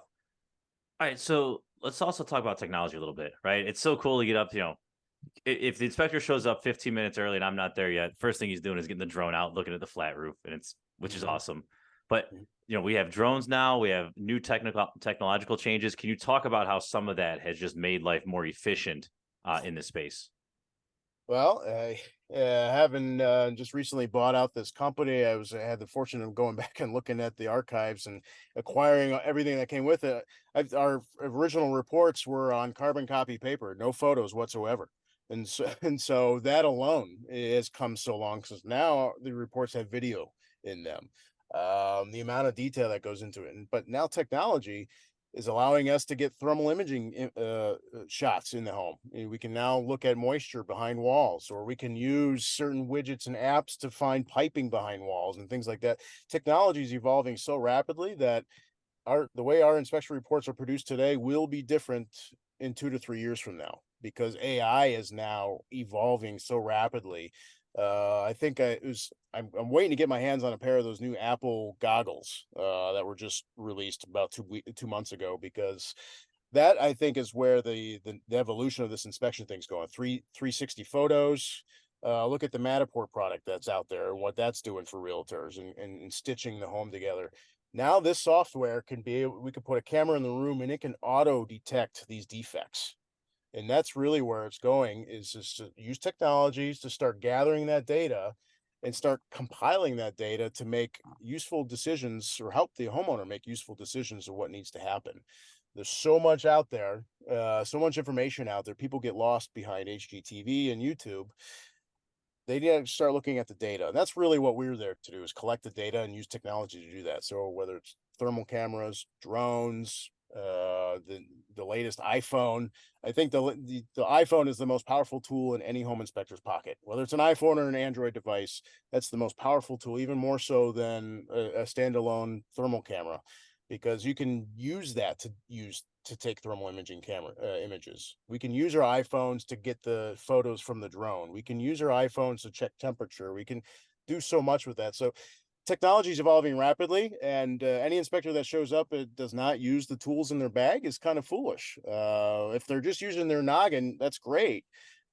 All right, so let's also talk about technology a little bit, right? It's so cool to get up, if the inspector shows up 15 minutes early and I'm not there yet, first thing he's doing is getting the drone out, looking at the flat roof, and which is awesome. But we have drones now, we have new technological changes. Can you talk about how some of that has just made life more efficient in this space? Well, having just recently bought out this company, I had the fortune of going back and looking at the archives and acquiring everything that came with it. Our original reports were on carbon copy paper, no photos whatsoever. And so that alone has come so long, because now the reports have video in them. The amount of detail that goes into it. But now technology is allowing us to get thermal imaging shots in the home. We can now look at moisture behind walls, or we can use certain widgets and apps to find piping behind walls and things like that. Technology is evolving so rapidly that the way our inspection reports are produced today will be different in 2 to 3 years from now, because AI is now evolving so rapidly. I think I'm waiting to get my hands on a pair of those new Apple goggles that were just released about 2 months ago, because that, I think, is where the evolution of this inspection thing's going. 360 photos. Look at the Matterport product that's out there and what that's doing for realtors and stitching the home together. Now this software we could put a camera in the room and it can auto detect these defects. And that's really where it's going, is just to use technologies to start gathering that data and start compiling that data to make useful decisions, or help the homeowner make useful decisions of what needs to happen. There's so much out there, so much information out there. People get lost behind HGTV and YouTube. They need to start looking at the data. And that's really what we're there to do, is collect the data and use technology to do that. So whether it's thermal cameras, drones, the latest iPhone, I think the iPhone is the most powerful tool in any home inspector's pocket. Whether it's an iPhone or an Android device, that's the most powerful tool, even more so than a standalone thermal camera, because you can use that to take thermal imaging images. We can use our iPhones to get the photos from the drone. We can use our iPhones to check temperature. We can do so much with that. So technology is evolving rapidly, and any inspector that shows up and does not use the tools in their bag is kind of foolish. If they're just using their noggin, that's great.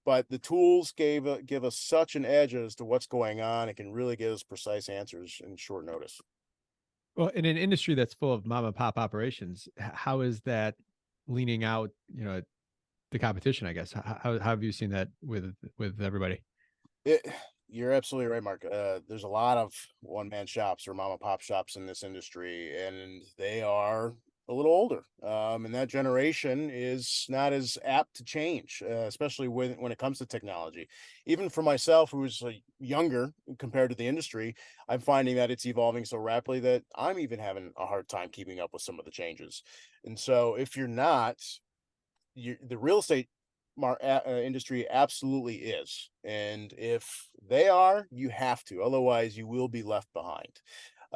But the tools give us such an edge as to what's going on. It can really give us precise answers in short notice. Well, in an industry that's full of mom and pop operations, how is that leaning out, the competition, I guess? How have you seen that with everybody? You're absolutely right, Mark. There's a lot of one-man shops or mom and pop shops in this industry, and they are a little older. And that generation is not as apt to change, especially when it comes to technology. Even for myself, who's younger compared to the industry, I'm finding that it's evolving so rapidly that I'm even having a hard time keeping up with some of the changes. And so if you're not, the real estate industry absolutely is. And if they are, you have to, otherwise you will be left behind.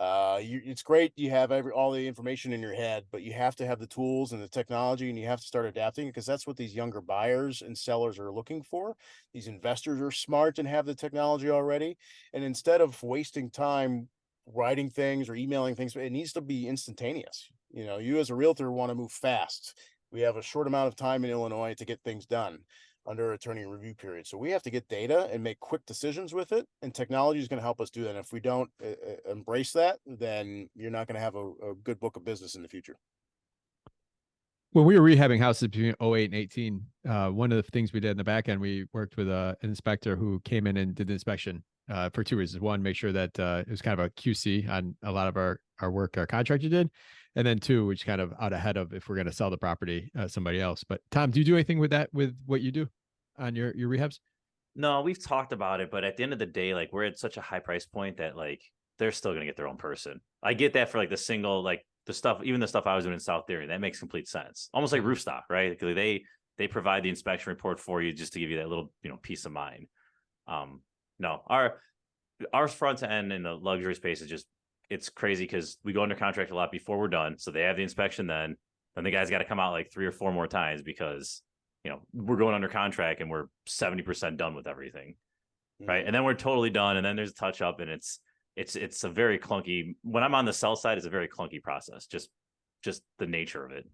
It's great you have all the information in your head, but you have to have the tools and the technology, and you have to start adapting, because that's what these younger buyers and sellers are looking for. These investors are smart and have the technology already, and instead of wasting time writing things or emailing things, it needs to be instantaneous. You as a realtor want to move fast. We have a short amount of time in Illinois to get things done under attorney review period. So we have to get data and make quick decisions with it. And technology is going to help us do that. And if we don't embrace that, then you're not going to have a good book of business in the future. When we were rehabbing houses between 08 and 18, one of the things we did in the back end, we worked with an inspector who came in and did the inspection for two reasons. One, make sure that it was kind of a QC on a lot of our work our contractor did. And then two, which kind of out ahead of if we're going to sell the property somebody else. But Tom, do you do anything with that, with what you do on your rehabs? No, we've talked about it, but at the end of the day, like, we're at such a high price point that, like, they're still going to get their own person. I get that for like the single, like the stuff, even the stuff I was doing in South Theory, that makes complete sense. Almost like roof stock, right? Because they provide the inspection report for you just to give you that little, peace of mind. No, our front end in the luxury space is just, it's crazy because we go under contract a lot before we're done. So they have the inspection then the guys got to come out like 3 or 4 more times because, we're going under contract and we're 70% done with everything. Right. And then we're totally done. And then there's a touch up, and it's a very clunky, when I'm on the sell side, it's a very clunky process. Just the nature of it.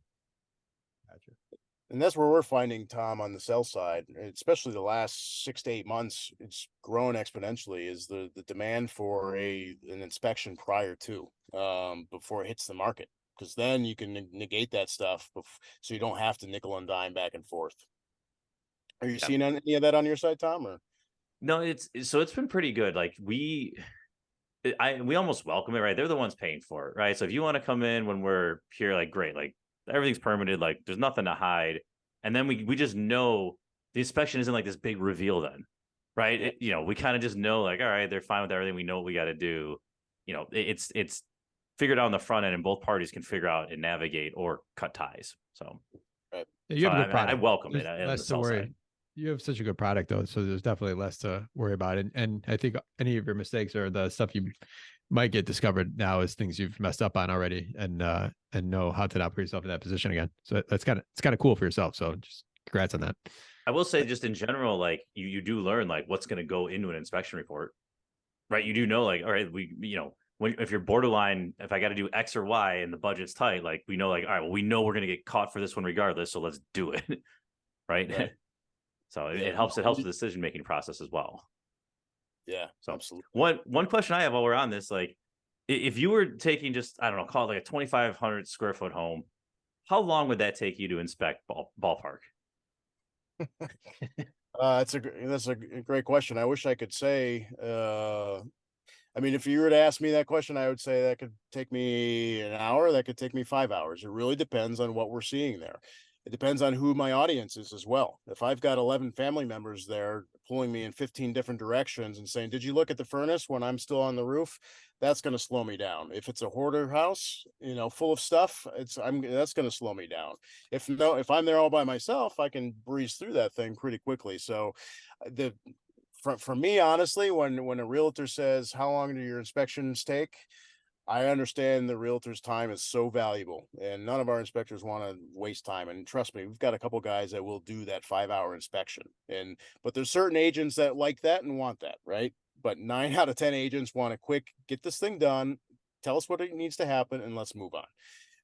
Gotcha. And that's where we're finding, Tom, on the sell side, especially the last 6 to 8 months, it's grown exponentially, is the demand for an inspection prior to, before it hits the market, because then you can negate that stuff, so you don't have to nickel and dime back and forth. Are you seeing any of that on your side, Tom? Or no, it's been pretty good. Like we almost welcome it, right? They're the ones paying for it, right? So if you want to come in when we're here, like, great, like everything's permitted, like there's nothing to hide. And then we just know the inspection isn't like this big reveal then, right? We kind of just know, like, all right, they're fine with everything. We know what we got to do. It's figured out on the front end, and both parties can figure out and navigate or cut ties. So right. Yeah, you have a good product. I welcome There's it. less to worry. You have such a good product though, so there's definitely less to worry about. And I think any of your mistakes or the stuff you might get discovered now is things you've messed up on already, and know how to not put yourself in that position again. So it's kind of cool for yourself. So just congrats on that. I will say, just in general, like you do learn like what's going to go into an inspection report, right? You do know, like, all right, if you're borderline, if I got to do X or Y and the budget's tight, like we know, like, all right, well, we know we're going to get caught for this one regardless, so let's do it, right? So it helps the decision-making process as well. Yeah, so absolutely. One question I have while we're on this, like, if you were taking just, I don't know, call it like a 2,500 square foot home, how long would that take you to inspect ballpark? That's a great question. I wish I could say, I mean, if you were to ask me that question, I would say that could take me an hour. That could take me 5 hours. It really depends on what we're seeing there. It depends on who my audience is as well. If I've got 11 family members there pulling me in 15 different directions and saying, "Did you look at the furnace?" when I'm still on the roof, that's going to slow me down. If it's a hoarder house, full of stuff, that's going to slow me down. If I'm there all by myself, I can breeze through that thing pretty quickly. So for me, honestly, when a realtor says, "How long do your inspections take?" I understand the realtor's time is so valuable, and none of our inspectors want to waste time. And trust me, we've got a couple guys that will do that 5-hour inspection. But there's certain agents that like that and want that, right? But 9 out of 10 agents want a quick, get this thing done, tell us what it needs to happen, and let's move on.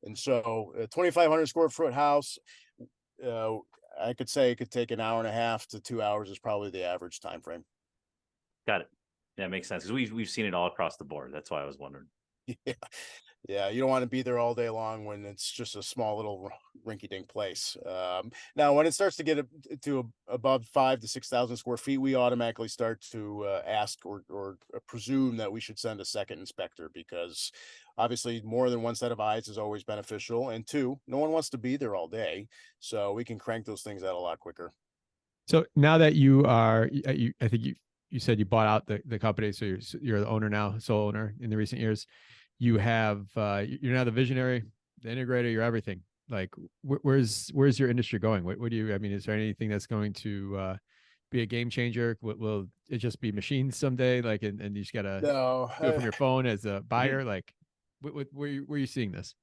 And so a 2,500 square foot house, I could say it could take an hour and a half to 2 hours is probably the average time frame. Got it. Yeah, it makes sense, because we've seen it all across the board. That's why I was wondering. Yeah, you don't want to be there all day long when it's just a small little rinky-dink place. Now, when it starts to get to above 5,000 to 6,000 square feet, we automatically start to ask or presume that we should send a second inspector, because obviously more than one set of eyes is always beneficial, and two, no one wants to be there all day, so we can crank those things out a lot quicker. So now that you are, I think you said you bought out the company, so you're the owner now, sole owner in the recent years. You have you're now the visionary, the integrator, you're everything. Like, where's your industry going? What do you? I mean, is there anything that's going to be a game changer? Will it just be machines someday? Like, and you just gotta No, do it from your phone as a Mhm. buyer? Like, where are you seeing this?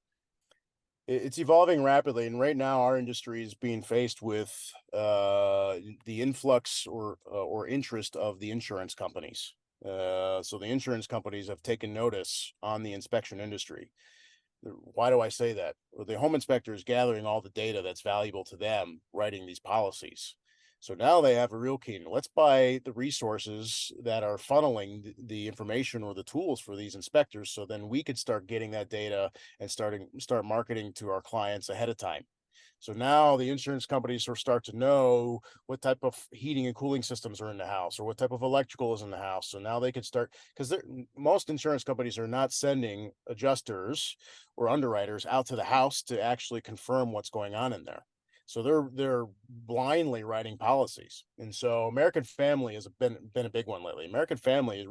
it's evolving rapidly, and right now our industry is being faced with the influx or interest of the insurance companies. So the insurance companies have taken notice on the inspection industry. Why do I say that? Well, the home inspector is gathering all the data that's valuable to them, writing these policies. So now they have a real keen. Let's buy the resources that are funneling the information or the tools for these inspectors, so then we could start getting that data and start marketing to our clients ahead of time. So now the insurance companies will start to know what type of heating and cooling systems are in the house or what type of electrical is in the house. So now they could start, because most insurance companies are not sending adjusters or underwriters out to the house to actually confirm what's going on in there. So they're blindly writing policies. And so American Family has been a big one lately. American Family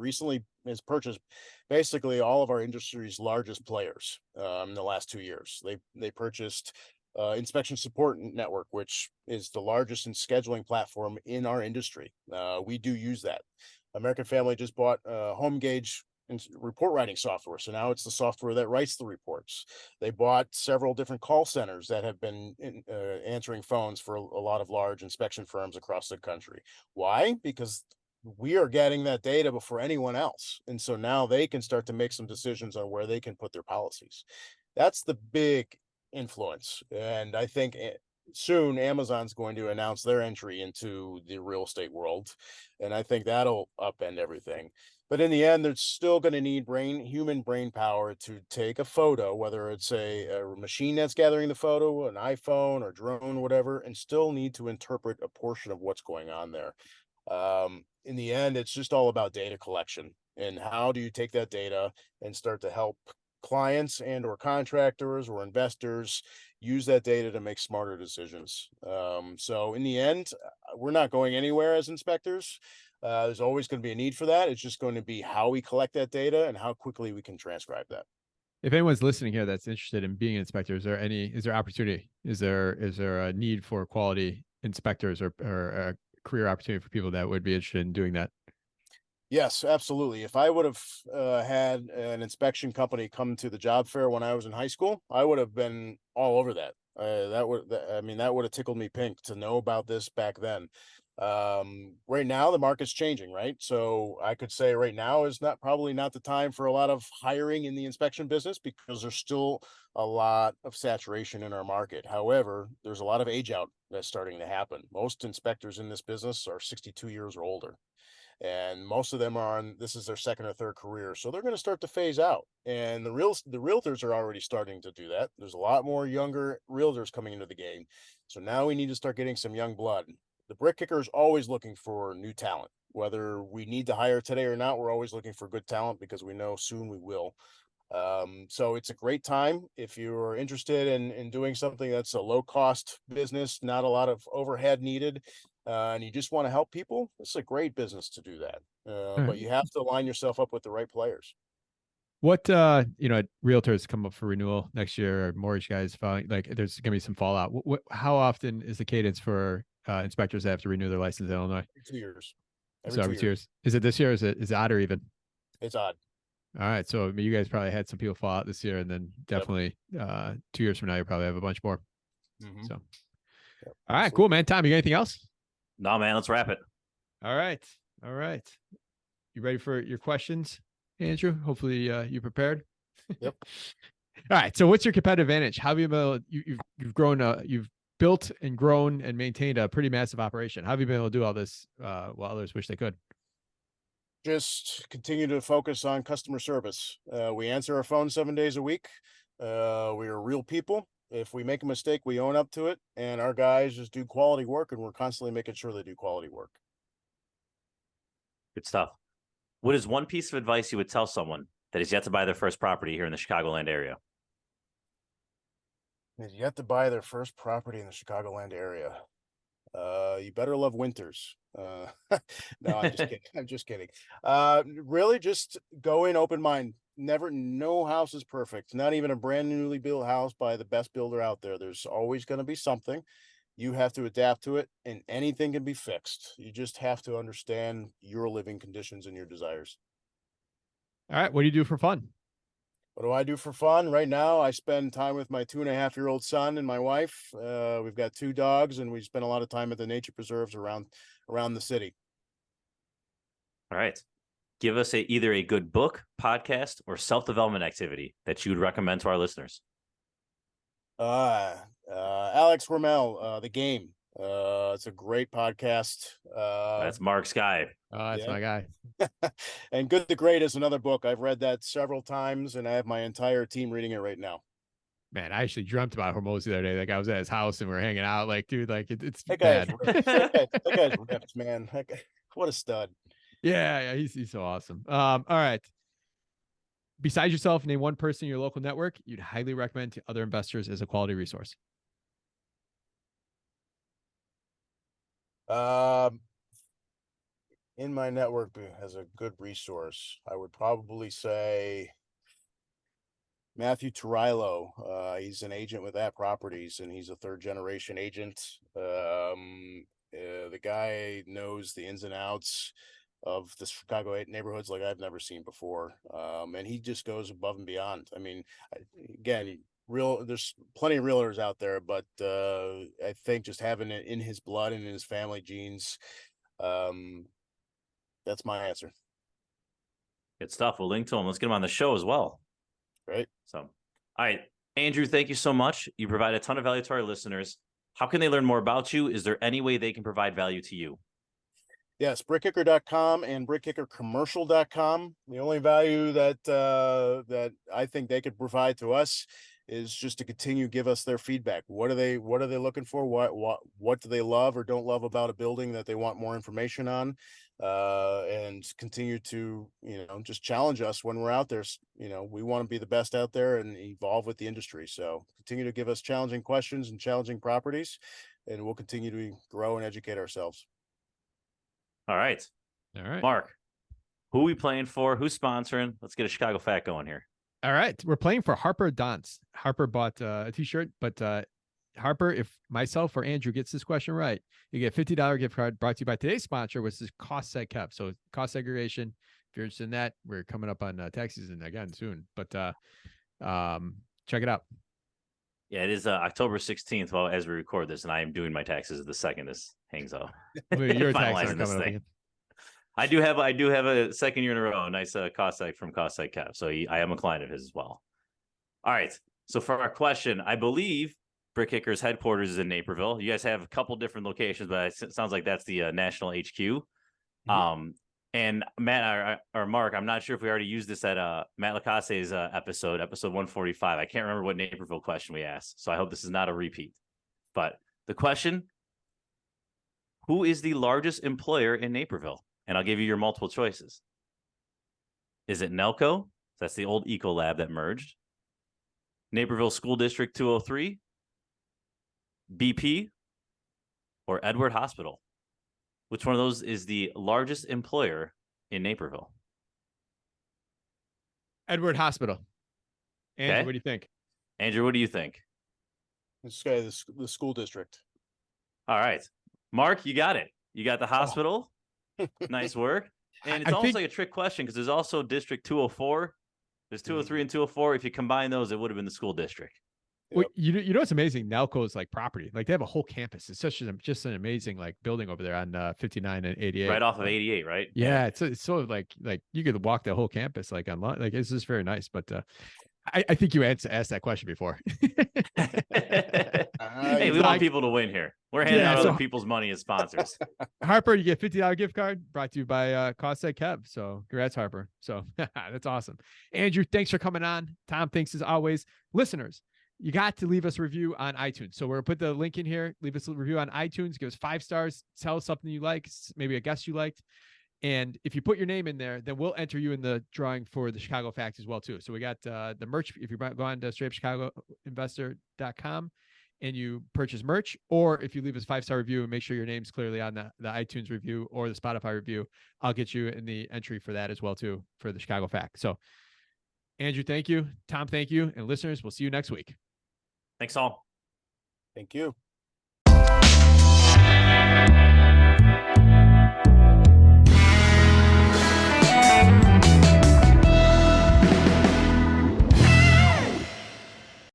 has purchased basically all of our industry's largest players in the last 2 years. They purchased Inspection Support Network, which is the largest in scheduling platform in our industry. We do use that. American Family just bought Home Gauge and report writing software. So now it's the software that writes the reports. They bought several different call centers that have been answering phones for a lot of large inspection firms across the country. Why? Because we are getting that data before anyone else. And so now they can start to make some decisions on where they can put their policies. That's the big influence. And I think soon Amazon's going to announce their entry into the real estate world. And I think that'll upend everything. But in the end, there's still going to need human brain power to take a photo, whether it's a machine that's gathering the photo, an iPhone or drone, whatever, and still need to interpret a portion of what's going on there. In the end, it's just all about data collection and how do you take that data and start to help clients and or contractors or investors use that data to make smarter decisions. So in the end, we're not going anywhere as inspectors. There's always going to be a need for that. It's just going to be how we collect that data and how quickly we can transcribe that. If anyone's listening here that's interested in being an inspector, is there opportunity? Is there a need for quality inspectors or a career opportunity for people that would be interested in doing that? Yes, absolutely. If I would have had an inspection company come to the job fair when I was in high school, I would have been all over that. That would have tickled me pink to know about this back then. Right now the market's changing, right? So I could say right now is probably not the time for a lot of hiring in the inspection business because there's still a lot of saturation in our market. However, there's a lot of age out that's starting to happen. Most inspectors in this business are 62 years or older, and most of them are on this is their second or third career, so they're going to start to phase out, and the realtors are already starting to do that. There's a lot more younger realtors coming into the game, so now we need to start getting some young blood. The brick kicker is always looking for new talent, whether we need to hire today or not. We're always looking for good talent because we know soon we will. So it's a great time if you're interested in doing something that's a low cost business, not a lot of overhead needed, and you just want to help people. It's a great business to do that. All right. But you have to line yourself up with the right players. What realtors come up for renewal next year, or mortgage guys filing, like there's gonna be some fallout. How often is the cadence for inspectors that have to renew their license in Illinois? Every 2 years. So Every two every 2 years. years. Is it this year? Or is it odd or even? It's odd. All right. So I mean, you guys probably had some people fall out this year, and then Yep. definitely 2 years from now, you probably have a bunch more. Mhm. So Yep, all right, absolutely. cool, man. Tom, you got anything else? No, man, let's wrap it. All right. All right. You ready for your questions, Andrew? Hopefully you prepared. Yep. All right. So what's your competitive advantage? How have you been able you've grown you've built and grown and maintained a pretty massive operation. How have you been able to do all this while others wish they could? Just continue to focus on customer service. We answer our phone 7 days a week. We are real people. If we make a mistake, we own up to it, and our guys just do quality work, and we're constantly making sure they do quality work. Good stuff. What is one piece of advice you would tell someone that is yet to buy their first property here in the Chicagoland area? Is yet to buy their first property in the Chicagoland area. You better love winters. No, I'm just kidding. I'm just kidding. Really, just go in open mind. No house is perfect. Not even a brand newly built house by the best builder out there. There's always going to be something. You have to adapt to it, and anything can be fixed. You just have to understand your living conditions and your desires. All right. What do you do for fun? What do I do for fun? Right now, I spend time with my 2.5-year-old son and my wife. We've got 2 dogs, and we spend a lot of time at the nature preserves around the city. All right. Give us either a good book, podcast, or self-development activity that you would recommend to our listeners. Alex Hormel, The Game. It's a great podcast. That's Mark's guy. Oh, that's Yeah. my guy. And Good to Great is another book. I've read that several times, and I have my entire team reading it right now. Man, I actually dreamt about Hormozy the other day. Like I was at his house and we are hanging out. Like, dude, like it's That guy's bad. ripped. That guy's ripped, man. What a stud. Yeah, he's so awesome. All right. Besides yourself, name one person in your local network you'd highly recommend to other investors as a quality resource. In my network as a good resource, I would probably say Matthew Turillo. He's an agent with That Properties, and he's a 3rd-generation agent. The guy knows the ins and outs of the Chicago neighborhoods like I've never seen before. And he just goes above and beyond. I mean, again, there's plenty of realtors out there, but I think just having it in his blood and in his family genes, that's my answer. Good stuff. We'll link to him. Let's get him on the show as well. Right. So, all right, Andrew, thank you so much. You provide a ton of value to our listeners. How can they learn more about you? Is there any way they can provide value to you? Yes, brickkicker.com and brickkickercommercial.com. The only value that I think they could provide to us is just to continue give us their feedback. What are they looking for? What do they love or don't love about a building that they want more information on? And continue to, just challenge us when we're out there. We want to be the best out there and evolve with the industry. So continue to give us challenging questions and challenging properties, and we'll continue to grow and educate ourselves. All right. Mark, who are we playing for? Who's sponsoring? Let's get a Chicago fact going here. All right. We're playing for Harper Dance. Harper bought a t-shirt, but Harper, if myself or Andrew gets this question right, you get a $50 gift card brought to you by today's sponsor, which is cost seg kept. So cost segregation. If you're interested in that, we're coming up on tax season again soon, but check it out. Yeah, it is October 16th. Well, as we record this, and I am doing my taxes the second this hangs out. Your taxes Finalizing this thing. I do have a second year in a row, a nice cost seg from cost seg cap. So I am a client of his as well. All right. So for our question, I believe Brick Kicker's headquarters is in Naperville. You guys have a couple different locations, but it sounds like that's the national HQ. Mm-hmm. And Matt or Mark, I'm not sure if we already used this at Matt Lacasse's episode 145. I can't remember what Naperville question we asked, so I hope this is not a repeat. But the question: who is the largest employer in Naperville? And I'll give you your multiple choices. Is it Nelco? That's the old Eco Lab that merged. Naperville School District 203, BP, or Edward Hospital? Which one of those is the largest employer in Naperville? Edward Hospital. Andrew, What do you think? Andrew, what do you think? This guy, the school district. All right. Mark, you got it. You got the hospital. Oh. Nice work. And it's almost like a trick question because there's also District 204. There's 203 and 204. If you combine those, it would have been the school district. Well, you know what's amazing? Nelco's like property. Like they have a whole campus. It's just an amazing like building over there on 59 and 88. Right off of 88, right? Yeah, it's so like you could walk the whole campus like online. Like it's just very nice. But I think you asked that question before. Hey, we want people to win here. We're handing out other people's money as sponsors. Harper, you get $50 gift card brought to you by Cost Seg Kev. So congrats, Harper. So that's awesome. Andrew, thanks for coming on. Tom, thanks as always. Listeners, you got to leave us a review on iTunes. So we're going to put the link in here. Leave us a review on iTunes. Give us 5 stars. Tell us something you like, maybe a guest you liked. And if you put your name in there, then we'll enter you in the drawing for the Chicago Facts as well, too. So we got the merch. If you go on to straightupchicagoinvestor.com and you purchase merch, or if you leave us a 5-star review and make sure your name's clearly on the iTunes review or the Spotify review, I'll get you in the entry for that as well, too, for the Chicago Fact. So Andrew, thank you. Tom, thank you. And listeners, we'll see you next week. Thanks all. Thank you. Bye.